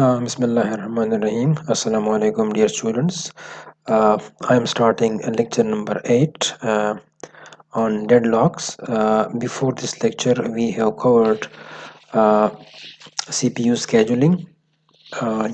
Bismillahirrahmanirrahim. Assalamu alaikum, dear students. I am starting lecture number 8 on deadlocks. Before this lecture, we have covered CPU scheduling,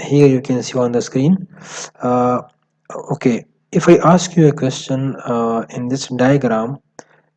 Here you can see on the screen. Okay, if I ask you a question in this diagram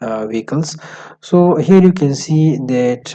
vehicles. So here you can see that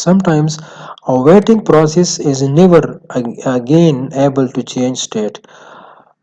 Sometimes a waiting process is never again able to change state.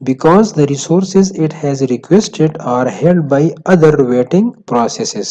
because the resources it has requested are held by other waiting processes।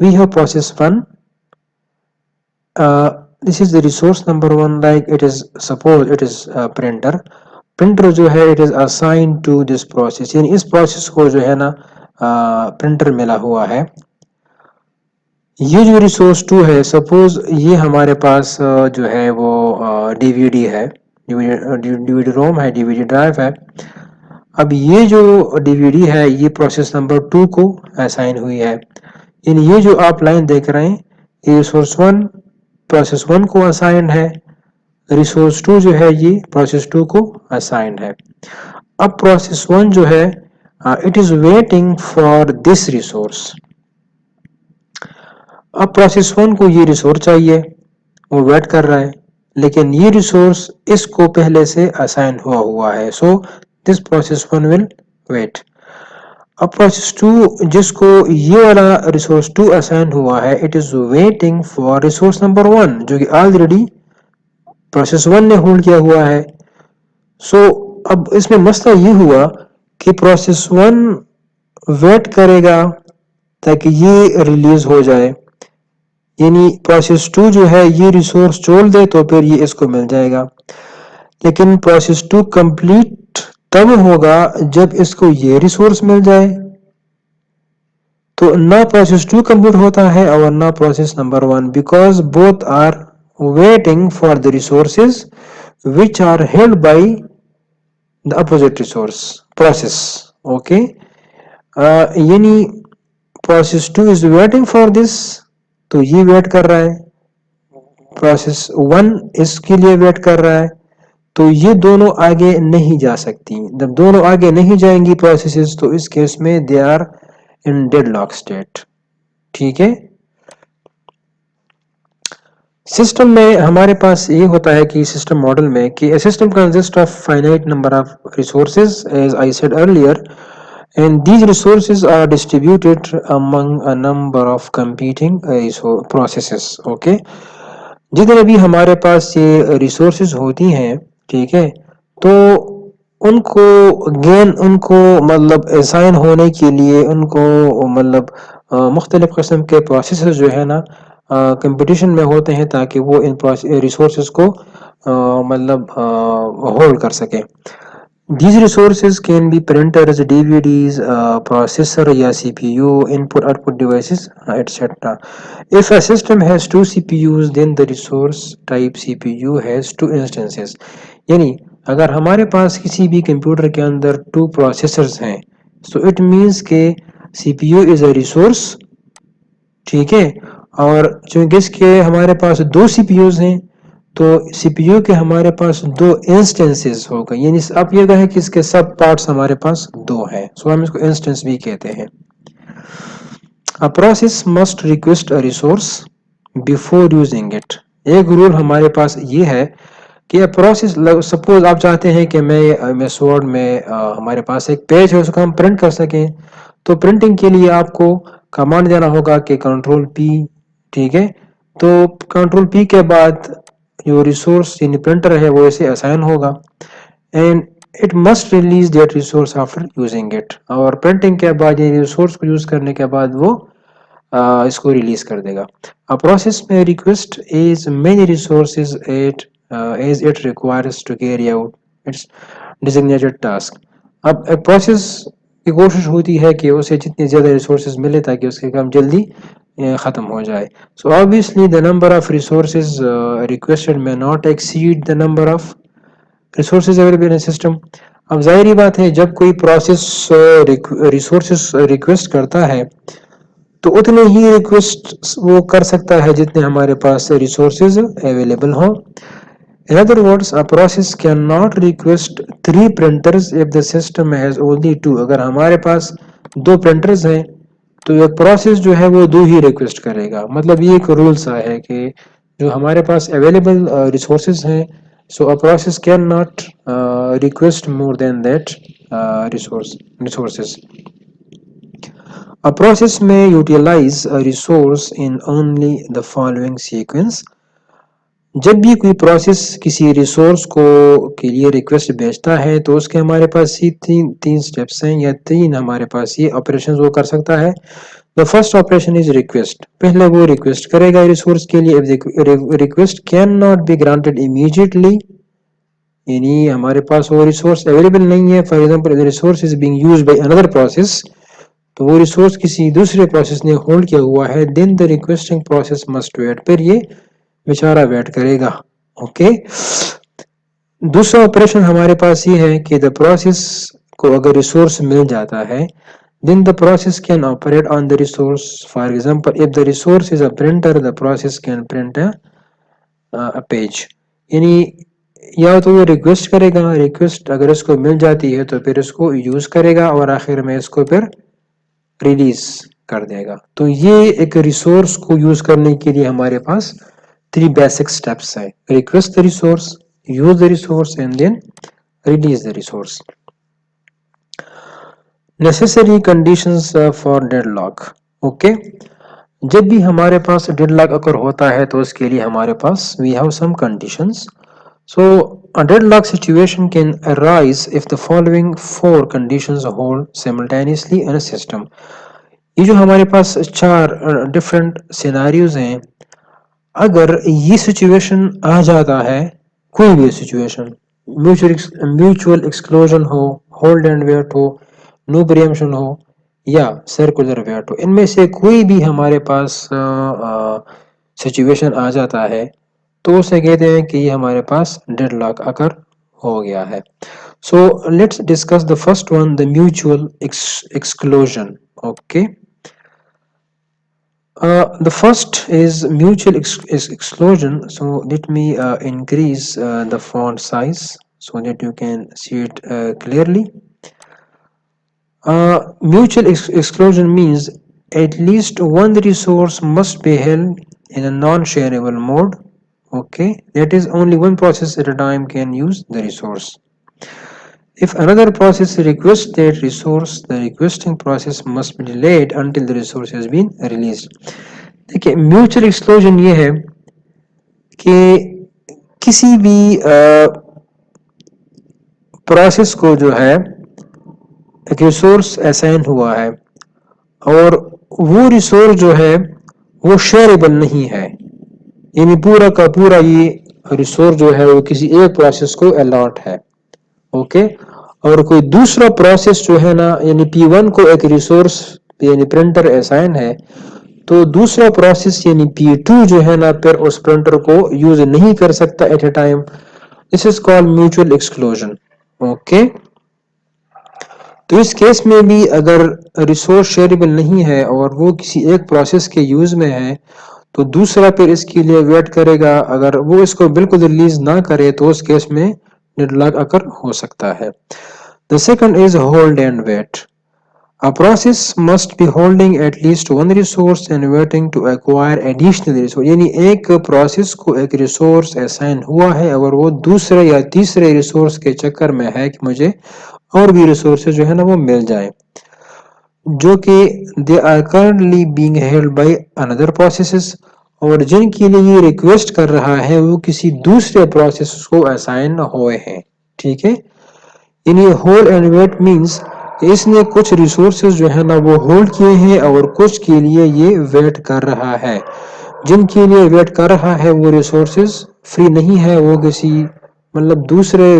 we have process 1. This is the resource number 1, like it is suppose it is a printer, printer جو ہے it is assigned to this process, یعنی اس process کو جو ہے نا printer ملا ہوا ہے. یہ جو ریسورس 2 ہے سپوز یہ ہمارے پاس جو ہے وہ ڈی وی ڈی ہے, ڈی وی ڈی روم ہے, ڈی وی ڈی ڈرائیو ہے. اب یہ جو ڈی وی ڈی ہے یہ پروسیس نمبر 2 کو اسائن ہوئی ہے, یعنی یہ جو آپ لائن دیکھ رہے ہیں یہ ریسورس 1 پروسیس 1 کو اسائنڈ ہے, ریسورس 2 جو ہے یہ پروسیس 2 کو اسائنڈ ہے. اب پروسیس 1 جو ہے it is waiting for this resource. اب پروسیس 1 کو یہ ریسورس چاہیے, وہ ویٹ کر رہا ہے, لیکن یہ ریسورس اس کو پہلے سے اسائن ہوا ہے, سو دس پروسیس 1 ول ویٹ. اب پروسیس 2 جس کو یہ والا ریسورس 2 اسائن ہوا ہے it is waiting for resource number 1 جو کہ آلریڈی پروسیس 1 نے ہولڈ کیا ہوا ہے. سو اب اس میں مسئلہ یہ ہوا کہ پروسیس 1 ویٹ کرے گا تاکہ یہ ریلیز ہو جائے, یعنی پروسیس 2 جو ہے یہ ریسورس چھوڑ دے تو پھر یہ اس کو مل جائے گا. لیکن پروسیس 2 کمپلیٹ تب ہوگا جب اس کو یہ ریسورس مل جائے. تو نہ پروسیس 2 کمپلیٹ ہوتا ہے اور نہ process number 1, because both are waiting for the resources which are held by the opposite resource process. Okay, یعنی process 2 is waiting for this, تو یہ ویٹ کر رہا ہے, پروسیس 1 اس کے لیے ویٹ کر رہا ہے, تو یہ دونوں آگے نہیں جا سکتی. جب دونوں آگے نہیں جائیں گی پروسیسز تو اس کیس میں they are in dead lock state. ٹھیک ہے, سسٹم میں ہمارے پاس یہ ہوتا ہے کہ سسٹم ماڈل میں کہ system consist of finite number of resources as I said earlier, and these resources are distributed among a number of competing processes. Okay, جتنے بھی ہمارے پاس یہ ریسورسز ہوتی ہیں, ٹھیک ہے, تو ان کو مطلب اسائن ہونے کے لیے ان کو مطلب مختلف قسم کے پروسیسز جو ہے نا کمپٹیشن میں ہوتے ہیں تاکہ وہ ان ریسورسز کو مطلب ہولڈ کر سکیں. These resources can be printers, DVDs, processor یا CPU, input output devices, etc. If a system has 2 CPUs, then the resource type CPU has 2 instances. یعنی اگر ہمارے پاس کسی بھی کمپیوٹر کے اندر 2 پروسیسرز ہیں, so it means کہ CPU is a resource. ٹھیک ہے, اور چونکہ اس کے ہمارے پاس 2 CPUs ہیں تو سی پی یو کے ہمارے پاس 2 انسٹنسز ہو گئے, یعنی اب یہ کہیں کہ اس کے سب پارٹس ہمارے پاس 2 ہیں, سو ہم اس کو انسٹنس بھی کہتے ہیں. A process must request a resource before using it. ایک رول ہمارے پاس یہ ہے کہ پروسیس سپوز آپ چاہتے ہیں کہ میں سورڈ میں ہمارے پاس ایک پیج ہے اس کو ہم پرنٹ کر سکیں, تو پرنٹنگ کے لیے آپ کو کمانڈ دینا ہوگا کہ کنٹرول پی. ٹھیک ہے, تو کنٹرول پی کے بعد جو ریسورس یعنی پرنٹر ہے وہ اسے اسائن ہوگا, and it must release that resource after using it. اور پرنٹنگ کے بعد یہ ریسورس کو یوز کرنے کے بعد وہ اس کو ریلیز کر دے گا. پروسیس میں request as many resources as it requires to carry out its designated task. اب ایک پروسیس کی کوشش ہوتی ہے کہ اسے جتنی زیادہ ریسورسز ملے تاکہ اس کے کام جلدی ختم ہو جائے. So obviously the number of resources requested may not exceed the number of resources available in system. اب ظاہری بات ہے جب کوئی پروسیس ریسورسز ریکویسٹ کرتا ہے تو اتنے ہی ریکویسٹ وہ کر سکتا ہے جتنے ہمارے پاس ریسورسز اویلیبل ہوں. In other words, a process cannot request 3 printers if the system has only 2. اگر ہمارے پاس 2 printers ہیں تو ایک پروسیس جو ہے وہ 2 ہی ریکویسٹ کرے گا. مطلب یہ ایک رول سا ہے کہ جو ہمارے پاس اویلیبل ریسورسز ہیں, سو a process cannot request more than that resources. A process may utilize a resource in only the following sequence. جب بھی کوئی پروسیس کسی ریسورس کے لیے ریکویسٹ بھیجتا ہے تو اس کے ہمارے پاس یہ تین سٹیپس ہیں یا 3 ہمارے پاس یہ آپریشنز وہ کر سکتا ہے. The first operation is request. پہلے وہ ریکویسٹ کرے گا ریسورس کے لیے. If the request cannot be granted immediately, یعنی ہمارے پاس وہ ریسورس اویلیبل نہیں ہے. For example resource is being used by another process, تو وہ ریسورس کسی دوسرے پروسیس نے ہولڈ کیا ہوا ہے, then the requesting process must wait, پھر یہ بیچارہ ویٹ کرے گا. اوکے, دوسرا آپریشن ہمارے پاس یہ ہے کہ دا پروسیس کو اگر ریسورس مل جاتا ہے, then the process can operate on the resource. For example, if the resource is a printer, the process can print a page. یعنی یا تو وہ ریکویسٹ کرے گا, ریکویسٹ اگر اس کو مل جاتی ہے تو پھر اس کو یوز کرے گا اور آخر میں اس کو پھر ریلیز کر دے گا. تو یہ ایک ریسورس کو یوز کرنے کے لیے ہمارے پاس 3 بیسک سٹیپس ہیں: request the resource, use the resource and then release the resource. Necessary conditions for deadlock. Okay, جب بھی ہمارے پاس ڈیڈ لاک اگر ہوتا ہے تو اس کے لیے ہمارے پاس we have some conditions. So a deadlock situation can arise if the following 4 conditions hold simultaneously in a system. یہ جو ہمارے پاس 4 ڈفرینٹ سیناریوز ہیں, اگر یہ سچویشن آ جاتا ہے, کوئی بھی سچویشن, میوچول ایکسکلوژن ہو, ہولڈ اینڈ ویٹ ہو, نو پریمپشن ہو یا سرکولر ویٹ ہو, ان میں سے کوئی بھی ہمارے پاس سچویشن آ جاتا ہے تو اسے کہتے ہیں کہ یہ ہمارے پاس ڈیڈ لاک اکر ہو گیا ہے. So let's discuss the first one, the mutual exclusion. Okay, the first is mutual exclusion. So let me increase the font size so that you can see it clearly. Mutual exclusion means at least one resource must be held in a non-shareable mode. Okay, that is only one process at a time can use the resource. If another process requests that resource, the requesting process must be delayed until the resource has been released. دیکھیں, mutual exclusion یہ ہے کہ کسی بھی process کو جو ہے ایک ریسورس اسائن ہوا ہے اور وہ ریسورس جو ہے وہ شیئربل نہیں ہے, یعنی پورا کا پورا یہ ریسورس جو ہے وہ کسی ایک پروسیس کو الاٹ ہے. اوکے, اور کوئی دوسرا پروسیس جو ہے نا, یعنی P1 کو ایک ریسورس یعنی پرنٹر اسائن ہے, تو دوسرا پروسیس یعنی P2 جو ہے نا پھر اس پرنٹر کو یوز نہیں کر سکتا at a time. This is called mutual exclusion. Okay, تو اس کیس میں بھی اگر ریسورس شیئربل نہیں ہے اور وہ کسی ایک پروسیس کے یوز میں ہے تو دوسرا پھر اس کے لیے ویٹ کرے گا. اگر وہ اس کو بالکل ریلیز نہ کرے تو اس کیس میں ڈیڈ لاک اکر ہو سکتا ہے. The second is hold and wait. A process must be holding at least one resource and waiting to acquire additional resource. یعنی ایک پروسیس کو ایک ریسورس اسائن ہوا ہے اور وہ دوسرے یا تیسرے ریسورس کے چکر میں ہے کہ مجھے اور بھی ریسورسز جو ہے نا وہ مل جائیں, جو کہ they are currently being held by another processes, اور جن کے لیے یہ ریکویسٹ کر رہا ہے وہ کسی دوسرے پروسیس کو اسائن ہوئے ہیں. ٹھیک ہے, یعنی ہولڈ اینڈ ویٹ مینس کہ اس نے کچھ ریسورسز جو ہے نا وہ ہولڈ کیے ہیں اور کچھ کے لیے یہ ویٹ کر رہا ہے. جن کے لیے ویٹ کر رہا ہے وہ ریسورسز فری نہیں ہے, وہ کسی مطلب دوسرے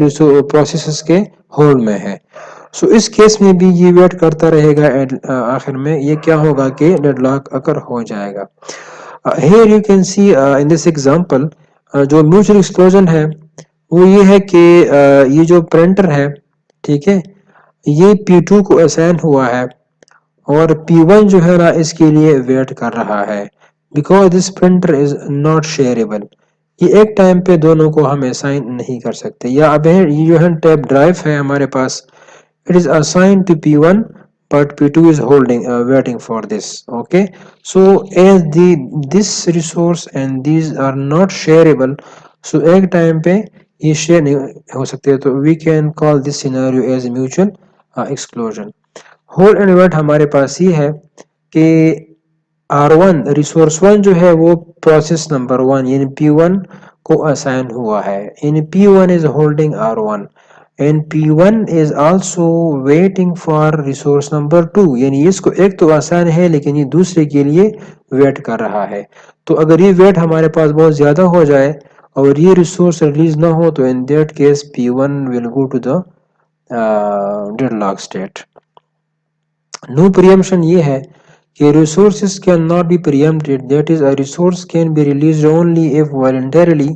پروسیسز کے ہولڈ میں ہے. سو اس کیس میں بھی یہ ویٹ کرتا رہے گا, آخر میں یہ کیا ہوگا کہ ڈیڈ لاک اکر ہو جائے گا. Here you can see in this example جو میوچل ایکسکلوژن ہے وہ یہ ہے کہ یہ جو پرنٹر ہے, ٹھیک ہے, یہ P2 کو اسائن ہوا ہے اور P1 جو ہے نا اس کے لیے ویٹ کر رہا ہے because this printer is not shareable. یہ ایک ٹائم پہ دونوں کو ہم اسائن نہیں کر سکتے. یا اب یہ جو ہے ٹیپ ڈرائیو ہے ہمارے پاس, it is assigned to P1 but P2 is holding waiting for this. Okay, so as this resource and these are not shareable, so ایک ٹائم پہ یہ شیئر نہیں ہو سکتے, تو we can call this scenario as mutual exclusion. hold and wait ہمارے پاس یہ ہے کہ R1 ریسورس 1 جو ہے وہ پروسیس نمبر 1 یعنی P1 کو اسائن ہوا ہے, یعنی P1 is holding R1 and P1 is also waiting for resource number 2, یعنی اس کو ایک تو آسان ہے لیکن یہ دوسرے کے لیے ویٹ کر رہا ہے. تو اگر یہ ویٹ ہمارے پاس بہت زیادہ ہو جائے اور یہ ریسورس ریلیز نہ ہو تو in that case P1 will go to the deadlock state. No preemption یہ ہے کہ resources cannot be preempted, that is a resource can be released only if voluntarily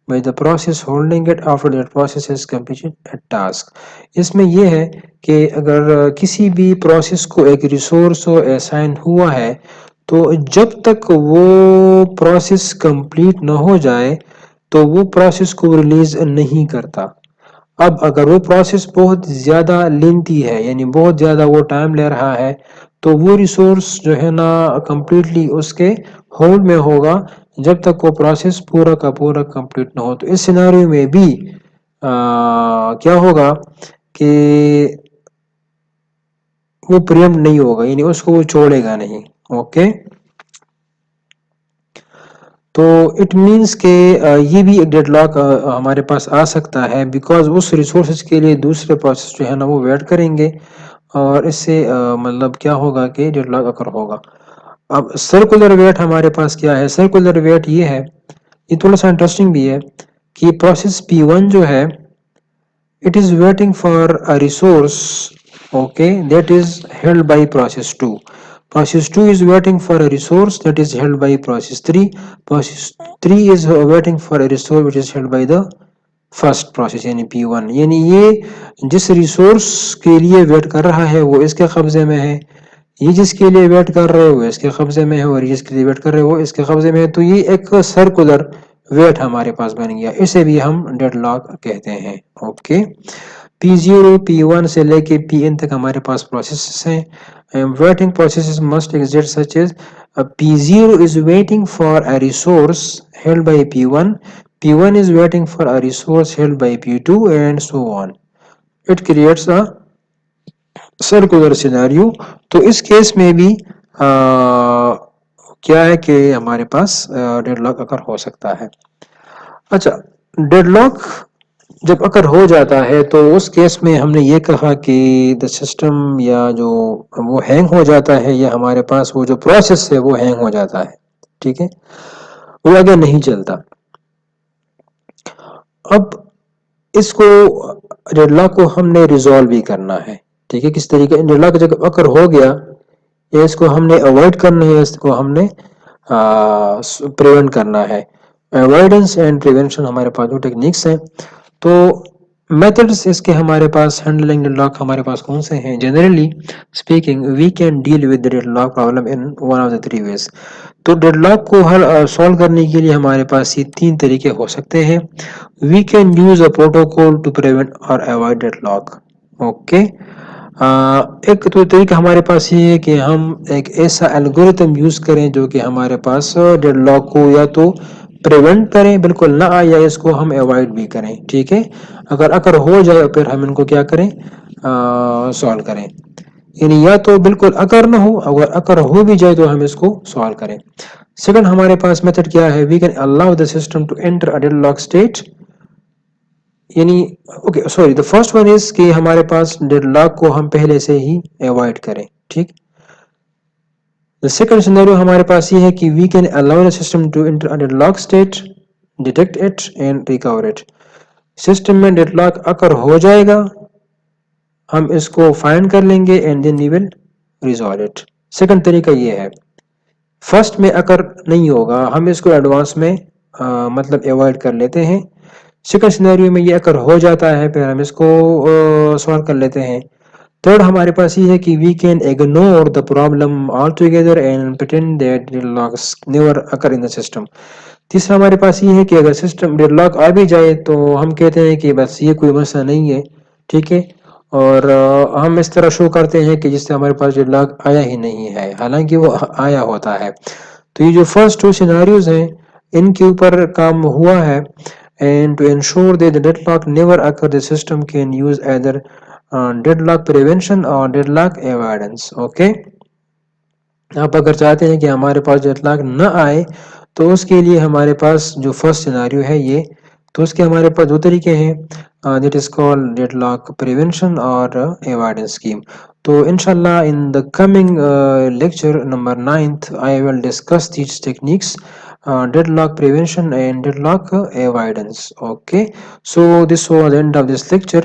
by the process holding it after that process has completed a task. اس میں یہ ہے کہ اگر کسی بھی پروسیس کو ایک ریسورس اسائن ہوا ہے تو جب تک وہ پروسیس کمپلیٹ نہ ہو جائے تو وہ پروسیس کو ریلیز نہیں کرتا. اب اگر وہ پروسیس بہت زیادہ لینتی ہے یعنی بہت زیادہ وہ ٹائم لے رہا ہے تو وہ ریسورس جو ہے نا کمپلیٹلی اس کے ہولڈ میں ہوگا جب تک وہ پروسیس پورا کا پورا کمپلیٹ نہ ہو. تو اس سیناریو میں بھی کیا ہوگا کہ وہ پریمپٹ نہیں ہوگا یعنی اس کو وہ چھوڑے گا نہیں. اوکے تو اٹ مینس کہ یہ بھی ایک ڈیڈ لاک ہمارے پاس آ سکتا ہے بیکاز اس ریسورسز کے لیے دوسرے پروسیس جو ہے نا وہ ویٹ کریں گے اور اس سے مطلب کیا ہوگا کہ ڈیڈ لاک اکر ہوگا. اب سرکولر ویٹ ہمارے پاس کیا ہے؟ سرکولر ویٹ یہ ہے، یہ تھوڑا سا انٹرسٹنگ بھی ہے کہ پروسیس P1 جو ہے it is waiting for a resource okay that is held by process 2. Process 2 is waiting for a resource that is held by process 3. Process 3 is waiting for a resource which is held by the first process یعنی P1. یعنی یہ جس resource کے لیے wait کر رہا ہے وہ اس کے قبضے میں ہے، یہ جس کے لیے ویٹ کر رہے وہ اس کے قبضے میں ہے، اور جس کے لیے ویٹ کر رہے وہ اس کے قبضے میں ہے. تو یہ ایک سرکولر ویٹ ہمارے پاس بن گیا، اسے بھی ہم ڈیڈ لاک کہتے ہیں. اوکے P0 P1 سے لے کے Pn تک ہمارے پاس پروسیسز ہیں. Waiting processes must exit such is P0 is waiting for a resource held by P1. P1 is waiting for a resource held by P2 and so on. It creates a circular scenario. تو اس case میں بھی کیا ہے کہ ہمارے پاس dead lock اکر ہو سکتا ہے. اچھا ڈیڈ لاک جب اکر ہو جاتا ہے تو اس کیس میں ہم نے یہ کہا کہ دا سسٹم یا جو وہ ہینگ ہو جاتا ہے یا ہمارے پاس وہ جو پروسیس ہے وہ ہینگ ہو جاتا ہے. ٹھیک ہے، وہ آگے نہیں چلتا. اب اس کو ڈیڈ لاک کو ہم نے ریزالو بھی کرنا ہے. ٹھیک ہے، کس طریقے ڈیڈ لاک جب اکر ہو گیا اس کو ہم نے اوائڈ کرنا ہے، اس کو ہم نے پریونٹ کرنا ہے. اوائڈنس اینڈ پریونشن ہمارے پاس جو ٹیکنیکس ہیں. تو میتھڈس اس کے ہمارے پاس ہینڈلنگ ڈیڈ لاک ہمارے پاس کون سے ہیں؟ Generally speaking we can deal with deadlock problem in one of the three ways. تو ڈیڈ لاک کو سالو کرنے کے لیے ہمارے پاس یہ تین طریقے ہو سکتے ہیں. We can use a protocol to prevent اور اوائڈ ڈیڈ لاک. اوکے ایک تو طریقہ ہمارے پاس یہ ہے کہ ہم ایک ایسا الگوریتم یوز کریں جو کہ ہمارے پاس ڈیڈ لاک کو یا تو پریونٹ کریں بالکل نہ آئے یا اس کو ہم اوائڈ بھی کریں. ٹھیک ہے، اگر اکر ہو جائے پھر ہم ان کو کیا کریں؟ سالو کریں. یعنی یا تو بالکل اکر نہ ہو، اگر اکر ہو بھی جائے تو ہم اس کو سالو کریں. سیکنڈ ہمارے پاس میتھڈ کیا ہے؟ We can allow the system to enter a dead lock state. یعنی okay sorry the first one is کہ ہمارے پاس ڈیڈ لاک کو ہم پہلے سے ہی اوائڈ کریں. ٹھیک، the second scenario ہمارے پاس یہ ہے کہ we can allow the system to enter a deadlock state, detect it and recover it. System میں ڈیڈ لاک اکر ہو جائے گا، ہم اس کو فائنڈ کر لیں گے and then we will resolve it. Second طریقہ یہ ہے. فرسٹ میں اکر نہیں ہوگا، ہم اس کو ایڈوانس میں مطلب اوائڈ کر لیتے ہیں. سیکنڈ سینیریو میں یہ اکر ہو جاتا ہے پھر ہم اس کو سالو کر لیتے ہیں. تھرڈ ہمارے پاس یہ ہے کہ we can ignore the problem altogether and pretend that deadlocks never occur in the system. تیسرا ہمارے پاس یہ ہے کہ اگر سسٹم ڈیڈ لاک آ بھی جائے تو ہم کہتے ہیں کہ بس یہ کوئی مسئلہ نہیں ہے. ٹھیک ہے، اور ہم اس طرح شو کرتے ہیں کہ جس سے ہمارے پاس ڈیڈ لاک آیا ہی نہیں ہے حالانکہ وہ آیا ہوتا ہے. تو یہ جو فرسٹ ٹو سیناریوز ہیں ان کے اوپر کام ہوا ہے. And to ensure that the deadlock never occur, the system can use either deadlock prevention or deadlock avoidance. Okay, آپ اگر چاہتے ہیں کہ ہمارے پاس ڈیڈ لاک نہ آئے تو اس کے لیے ہمارے پاس جو فرسٹ سیناریو ہے یہ، تو اس کے ہمارے پاس دو طریقے ہیں. That is called deadlock prevention اور ایوائڈنس اسکیم. تو انشاءاللہ in the coming lecture number 9th I will discuss these techniques deadlock prevention and deadlock avoidance. Okay, so this was the end of this lecture.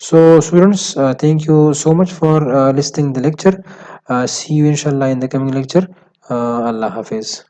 So students, thank you so much for listening the lecture. See you inshallah in the coming lecture. Allah Hafiz.